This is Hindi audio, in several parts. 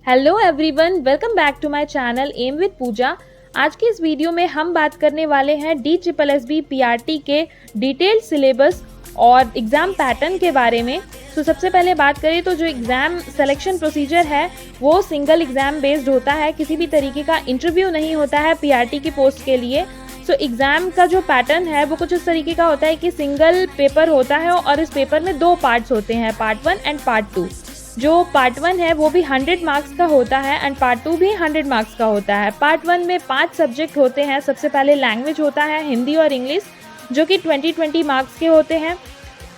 Hello everyone, welcome back to my channel am with Pooja. आज की इस वीडियो में हम बात करने वाले हैं DSSB PRT के डिटेल्ड सिलेबस और एग्ज़ाम पैटर्न के बारे में। तो सबसे पहले बात करें तो जो एग्ज़ाम सिलेक्शन प्रोसीजर है वो सिंगल एग्ज़ाम बेस्ड होता है, किसी भी तरीके का इंटरव्यू नहीं होता है PRT की पोस्ट के लिए। सो एग्ज़ाम का जो पैटर्न है वो कुछ इस तरीके का होता है कि सिंगल पेपर होता है और इस पेपर में दो पार्ट्स होते हैं, पार्ट 1 एंड पार्ट 2। जो पार्ट 1 है वो भी 100 मार्क्स का होता है एंड पार्ट 2 भी 100 मार्क्स का होता है। पार्ट 1 में 5 सब्जेक्ट होते हैं। सबसे पहले लैंग्वेज होता है हिंदी और इंग्लिश, जो कि 20 मार्क्स के होते हैं।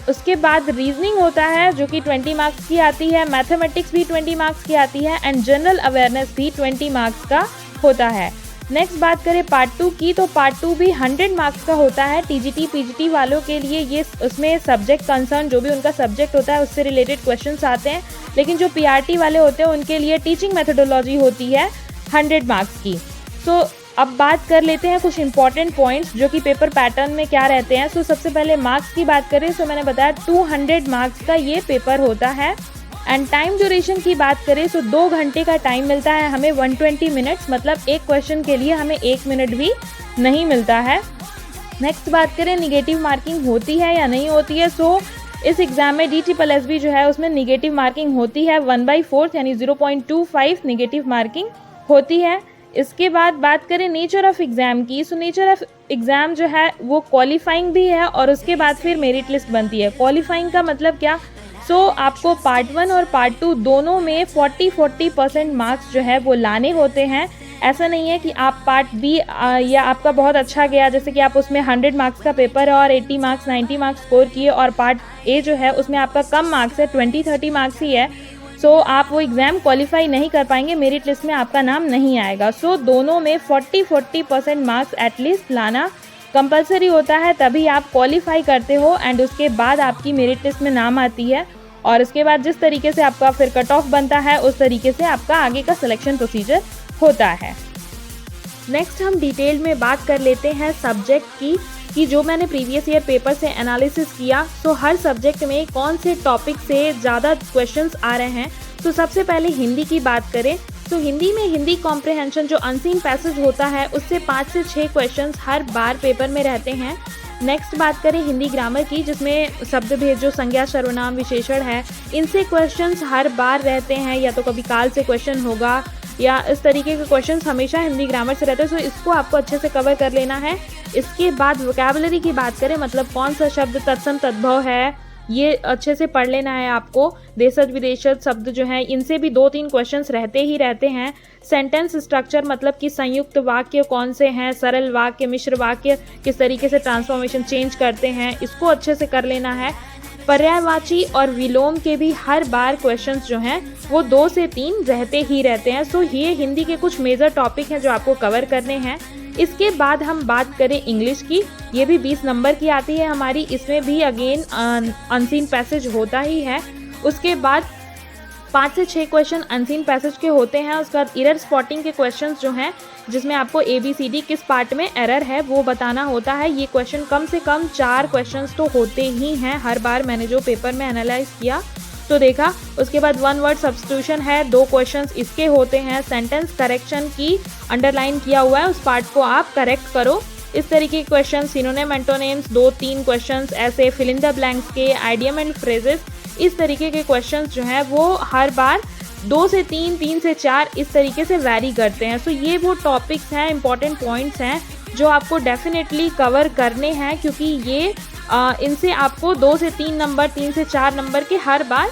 उसके बाद रीजनिंग होता है जो कि 20 मार्क्स की आती है, मैथमेटिक्स भी 20 मार्क्स की आती है एंड जनरल अवेयरनेस भी 20 मार्क्स का होता है। नेक्स्ट बात करें पार्ट 2 की, तो पार्ट 2 भी 100 मार्क्स का होता है। TGT PGT वालों के लिए ये उसमें सब्जेक्ट कंसर्न जो भी उनका सब्जेक्ट होता है उससे रिलेटेड क्वेश्चंस आते हैं, लेकिन जो PRT वाले होते हैं उनके लिए टीचिंग मेथोडोलॉजी होती है 100 मार्क्स की। सो अब बात कर लेते हैं कुछ इंपॉर्टेंट पॉइंट्स जो कि पेपर पैटर्न में क्या रहते हैं। सो सबसे पहले मार्क्स की बात करें तो मैंने बताया 200 मार्क्स का ये पेपर होता है। एंड टाइम ड्यूरेशन की बात करें तो 2 घंटे का टाइम मिलता है हमें, 120 मिनट्स, मतलब एक क्वेश्चन के लिए हमें 1 मिनट भी नहीं मिलता है। नेक्स्ट बात करें निगेटिव मार्किंग होती है या नहीं होती है। सो इस एग्ज़ाम में DSSB जो है उसमें निगेटिव मार्किंग होती है 1/4 यानी 0.25 निगेटिव मार्किंग होती है। इसके बाद बात करें नेचर ऑफ एग्ज़ाम की, सो नेचर ऑफ एग्ज़ाम जो है वो क्वालिफाइंग भी है और उसके बाद फिर मेरिट लिस्ट बनती है। क्वालिफाइंग का मतलब क्या? आपको पार्ट 1 और पार्ट 2 दोनों में 40% मार्क्स जो है वो लाने होते हैं। ऐसा नहीं है कि आप पार्ट बी या आपका बहुत अच्छा गया, जैसे कि आप उसमें 100 मार्क्स का पेपर है और 80 मार्क्स 90 मार्क्स स्कोर किए, और पार्ट ए जो है उसमें आपका कम मार्क्स है, 20-30 मार्क्स ही है। आप वो एग्ज़ाम क्वालिफाई नहीं कर पाएंगे, मेरिट लिस्ट में आपका नाम नहीं आएगा। दोनों में 40% मार्क्स एटलीस्ट लाना कंपलसरी होता है, तभी आप क्वालिफाई करते हो एंड उसके बाद आपकी मेरिट लिस्ट में नाम आती है। और इसके बाद जिस तरीके से आपका फिर कट ऑफ बनता है उस तरीके से आपका आगे का सिलेक्शन प्रोसीजर होता है। नेक्स्ट हम डिटेल में बात कर लेते हैं सब्जेक्ट की, कि जो मैंने प्रीवियस ईयर पेपर से एनालिसिस किया, हर सब्जेक्ट में कौन से टॉपिक से ज़्यादा क्वेश्चंस आ रहे हैं। सबसे पहले हिंदी की बात करें तो हिंदी में हिंदी कॉम्प्रिहेंशन जो अनसीन पैसेज होता है उससे 5 से 6 क्वेश्चंस हर बार पेपर में रहते हैं। नेक्स्ट बात करें हिंदी ग्रामर की, जिसमें शब्द भेद जो संज्ञा सर्वनाम विशेषण है इनसे क्वेश्चंस हर बार रहते हैं, या तो कभी काल से क्वेश्चन होगा या इस तरीके के क्वेश्चंस हमेशा हिंदी ग्रामर से रहते हैं। इसको आपको अच्छे से कवर कर लेना है। इसके बाद वोकैबुलरी की बात करें, मतलब कौन सा शब्द तत्सम तद्भव है ये अच्छे से पढ़ लेना है आपको। देशज विदेशज शब्द जो हैं इनसे भी 2-3 क्वेश्चंस रहते ही रहते हैं। सेंटेंस स्ट्रक्चर, मतलब कि संयुक्त वाक्य कौन से हैं, सरल वाक्य, मिश्र वाक्य, किस तरीके से ट्रांसफॉर्मेशन चेंज करते हैं, इसको अच्छे से कर लेना है। पर्यायवाची और विलोम के भी हर बार क्वेश्चंस जो हैं वो 2 से 3 रहते ही रहते हैं। ये हिंदी के कुछ मेजर टॉपिक हैं जो आपको कवर करने हैं। इसके बाद हम बात करें इंग्लिश की, ये भी 20 नंबर की आती है हमारी। इसमें भी अगेन अनसीन पैसेज होता ही है। उसके बाद 5 से 6 क्वेश्चन अनसीन पैसेज के होते हैं। उसके बाद एरर स्पॉटिंग के क्वेश्चंस जो हैं, जिसमें आपको ABCD किस पार्ट में एरर है वो बताना होता है। ये क्वेश्चन कम से कम 4 क्वेश्चंस तो होते ही हैं हर बार, मैंने जो पेपर में एनालाइज किया तो देखा। उसके बाद 1 वर्ड सब्स्टिट्यूशन है, 2 क्वेश्चंस इसके होते हैं। सेंटेंस करेक्शन की अंडरलाइन किया हुआ है, उस पार्ट को आप करेक्ट करो। इस तरीके के क्वेश्चन, सिनोनिम एंटोनिम्स 2-3 क्वेश्चंस, ऐसे फिल इन द ब्लैंक्स के, आइडियम एंड फ्रेजेस, इस तरीके के क्वेश्चंस जो हैं वो हर बार 2 से 3, 3 से 4 इस तरीके से वैरी करते हैं। ये वो टॉपिक्स हैं, इंपॉर्टेंट पॉइंट्स हैं जो आपको डेफिनेटली कवर करने हैं, क्योंकि ये इनसे आपको 2 से 3 नंबर, 3 से 4 नंबर के हर बार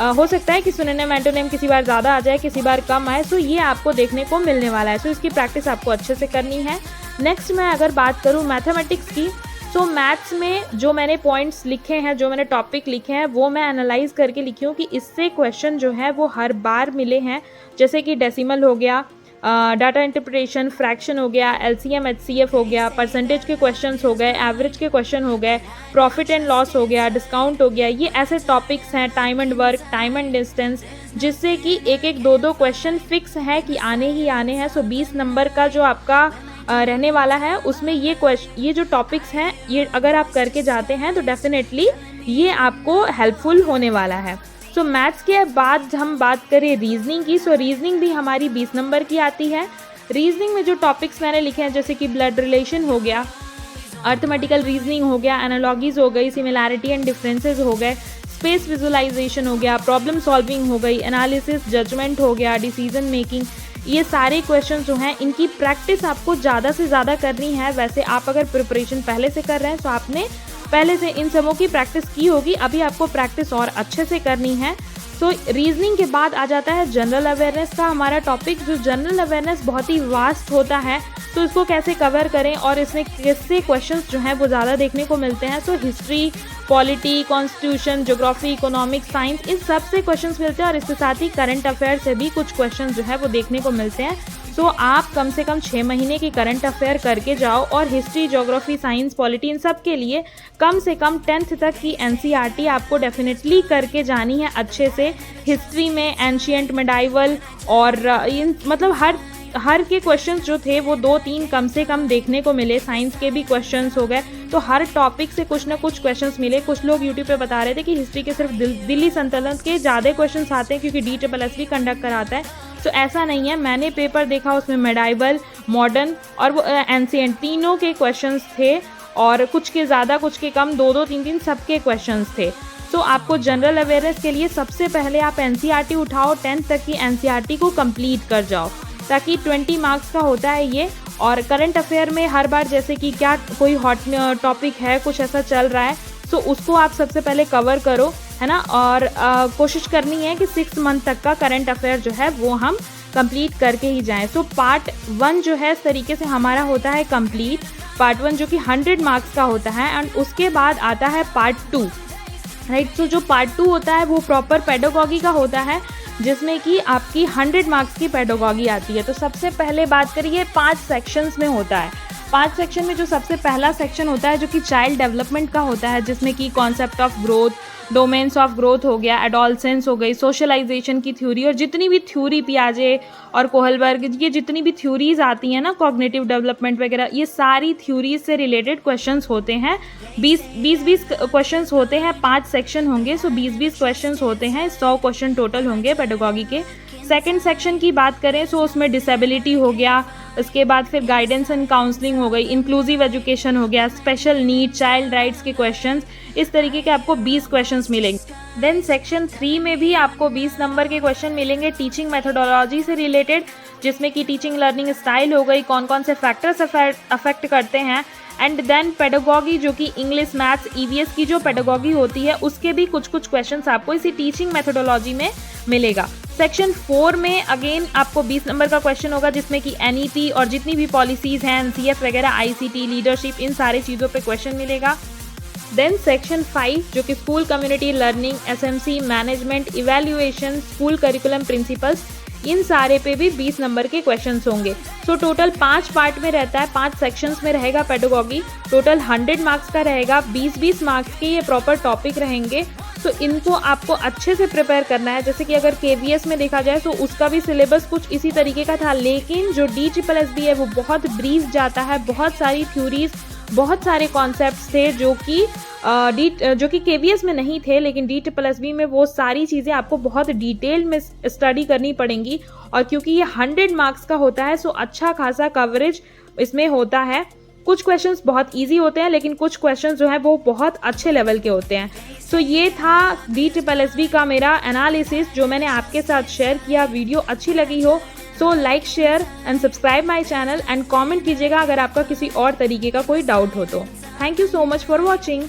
हो सकता है कि सिनोनिम एंटोनिम किसी बार ज़्यादा आ जाए, किसी बार कम आए। ये आपको देखने को मिलने वाला है। इसकी प्रैक्टिस आपको अच्छे से करनी है। नेक्स्ट मैं अगर बात करूँ मैथमेटिक्स की, मैथ्स में जो मैंने पॉइंट्स लिखे हैं, जो मैंने टॉपिक लिखे हैं वो मैं एनालाइज करके लिखी हूँ कि इससे क्वेश्चन जो है वो हर बार मिले हैं। जैसे कि डेसिमल हो गया, डाटा इंटरप्रिटेशन, फ्रैक्शन हो गया, LCM HCF हो गया, परसेंटेज के क्वेश्चंस हो गए, एवरेज के क्वेश्चन हो गए, प्रॉफिट एंड लॉस हो गया, डिस्काउंट हो गया। ये ऐसे टॉपिक्स हैं, time and work, time and distance, जिससे कि 1-1, 2-2 क्वेश्चन फिक्स है कि आने ही आने हैं। 20 नंबर का जो आपका रहने वाला है उसमें ये जो टॉपिक्स हैं ये अगर आप करके जाते हैं तो डेफिनेटली ये आपको हेल्पफुल होने वाला है। सो मैथ्स के बाद हम बात करें रीजनिंग की, सो रीजनिंग भी हमारी 20 नंबर की आती है। रीजनिंग में जो टॉपिक्स मैंने लिखे हैं जैसे कि ब्लड रिलेशन हो गया, अर्थमेटिकल रीजनिंग हो गया, एनालॉजीज हो गई, सिमिलैरिटी एंड डिफरेंसेस हो गए, स्पेस विजुअलाइजेशन हो गया, प्रॉब्लम सॉल्विंग हो गई, एनालिसिस, जजमेंट हो गया, डिसीजन मेकिंग, ये सारे क्वेश्चन जो हैं इनकी प्रैक्टिस आपको ज़्यादा से ज़्यादा करनी है। वैसे आप अगर प्रिपरेशन पहले से कर रहे हैं तो आपने पहले से इन सबों की प्रैक्टिस की होगी, अभी आपको प्रैक्टिस और अच्छे से करनी है। तो रीजनिंग के बाद आ जाता है जनरल अवेयरनेस का हमारा टॉपिक। जो जनरल अवेयरनेस बहुत ही वास्ट होता है, तो इसको कैसे कवर करें और इसमें किससे क्वेश्चंस जो हैं वो ज़्यादा देखने को मिलते हैं। तो history, polity, constitution, geography, economics, science, इन सब से क्वेश्चंस मिलते हैं और इसके साथ ही करंट अफेयर से भी कुछ क्वेश्चंस जो है वो देखने को मिलते हैं। सो आप कम से कम 6 महीने की करंट अफेयर करके जाओ और हिस्ट्री, ज्योग्राफी, साइंस, पॉलिटी, इन सब के लिए कम से कम 10th तक की एनसीईआरटी आपको डेफिनेटली करके जानी है अच्छे से। हिस्ट्री में एंशिएंट, मेडाइवल और इन मतलब हर के क्वेश्चंस जो थे वो 2-3 कम से कम देखने को मिले। साइंस के भी क्वेश्चंस हो गए, तो हर टॉपिक से कुछ ना कुछ क्वेश्चंस मिले। कुछ लोग यूट्यूब पे बता रहे थे कि हिस्ट्री के सिर्फ दिल्ली सल्तनत के ज़्यादा क्वेश्चंस आते हैं क्योंकि DSSB भी कंडक्ट कराता है। तो ऐसा नहीं है, मैंने पेपर देखा उसमें मेडाइवल, मॉडर्न और वो एंशिएंट तीनों के क्वेश्चंस थे और कुछ के ज़्यादा कुछ के कम, 2-2, 3-3 सबके क्वेश्चंस थे। तो आपको जनरल अवेयरनेस के लिए सबसे पहले आप एनसीईआरटी उठाओ, 10th तक की एनसीईआरटी को कंप्लीट कर जाओ ताकि 20 मार्क्स का होता है ये। और करंट अफेयर में हर बार जैसे कि क्या कोई हॉट टॉपिक है, कुछ ऐसा चल रहा है, तो उसको आप सबसे पहले कवर करो, है ना। और कोशिश करनी है कि 6 मंथ तक का करंट अफेयर जो है वो हम कंप्लीट करके ही जाएं। सो पार्ट 1 जो है इस तरीके से हमारा होता है कंप्लीट। पार्ट 1 जो कि 100 मार्क्स का होता है एंड उसके बाद आता है पार्ट 2, राइट। तो जो पार्ट 2 होता है वो प्रॉपर पेडागॉजी का होता है जिसमें कि आपकी 100 मार्क्स की पेडागॉजी आती है। तो सबसे पहले बात करिए 5 सेक्शंस में होता है। 5 सेक्शन में जो सबसे पहला सेक्शन होता है जो कि चाइल्ड डेवलपमेंट का होता है, जिसमें कि concept of growth, domains of growth हो गया, एडोलसेंस हो गई, सोशलाइजेशन की थ्योरी और जितनी भी थ्योरी पियाजे और कोहलबर्ग, ये जितनी भी थ्योरीज आती हैं ना, कॉग्निटिव डेवलपमेंट वगैरह, ये सारी थ्योरीज से रिलेटेड क्वेश्चंस होते हैं। 20 क्वेश्चंस होते हैं, 5 सेक्शन होंगे, सो 20 क्वेश्चंस होते हैं, 100 क्वेश्चन टोटल होंगे पेडागॉजी के। सेकंड सेक्शन की बात करें सो उसमें डिसेबिलिटी हो गया, इसके बाद फिर गाइडेंस एंड काउंसलिंग हो गई, इंक्लूसिव एजुकेशन हो गया, स्पेशल नीड, चाइल्ड राइट्स के क्वेश्चंस, इस तरीके के आपको 20 क्वेश्चंस मिलेंगे। देन सेक्शन 3 में भी आपको 20 नंबर के क्वेश्चन मिलेंगे टीचिंग मेथोडोलॉजी से रिलेटेड, जिसमें कि टीचिंग लर्निंग स्टाइल हो गई, कौन कौन से फैक्टर्स अफेक्ट करते हैं। एंड देन पेडागॉजी जो कि इंग्लिश, मैथ्स, EVS की जो पेडागॉजी होती है उसके भी कुछ क्वेश्चंस आपको इसी टीचिंग मेथोडोलॉजी में मिलेगा। सेक्शन 4 में अगेन आपको 20 नंबर का क्वेश्चन होगा जिसमें कि NEP और जितनी भी पॉलिसीज हैं, NCF वगैरह, ICT, लीडरशिप, इन सारे चीज़ों पे क्वेश्चन मिलेगा। देन सेक्शन 5 जो कि school community learning, SMC, management, evaluation, school curriculum principles, इन सारे पे भी 20 नंबर के क्वेश्चंस होंगे। सो टोटल 5 पार्ट में रहता है, 5 सेक्शंस में रहेगा पेडागॉजी, टोटल 100 मार्क्स का रहेगा, 20-20 मार्क्स के ये प्रॉपर टॉपिक रहेंगे। तो इनको आपको अच्छे से प्रिपेयर करना है। जैसे कि अगर KVS में देखा जाए तो उसका भी सिलेबस कुछ इसी तरीके का था, लेकिन जो DSSB है वो बहुत ब्रीफ जाता है, बहुत सारी थ्योरीज, बहुत सारे कॉन्सेप्ट्स थे जो कि KVS में नहीं थे, लेकिन DSSB में वो सारी चीज़ें आपको बहुत डिटेल में स्टडी करनी पड़ेंगी। और क्योंकि ये 100 मार्क्स का होता है सो अच्छा खासा कवरेज इसमें होता है। कुछ क्वेश्चंस बहुत इजी होते हैं लेकिन कुछ क्वेश्चंस जो है वो बहुत अच्छे लेवल के होते हैं। सो ये था DSSB का मेरा एनालिसिस जो मैंने आपके साथ शेयर किया। वीडियो अच्छी लगी हो so like, share and subscribe my channel and comment कीजिएगा अगर आपका किसी और तरीके का कोई डाउट हो तो। Thank you so much for watching.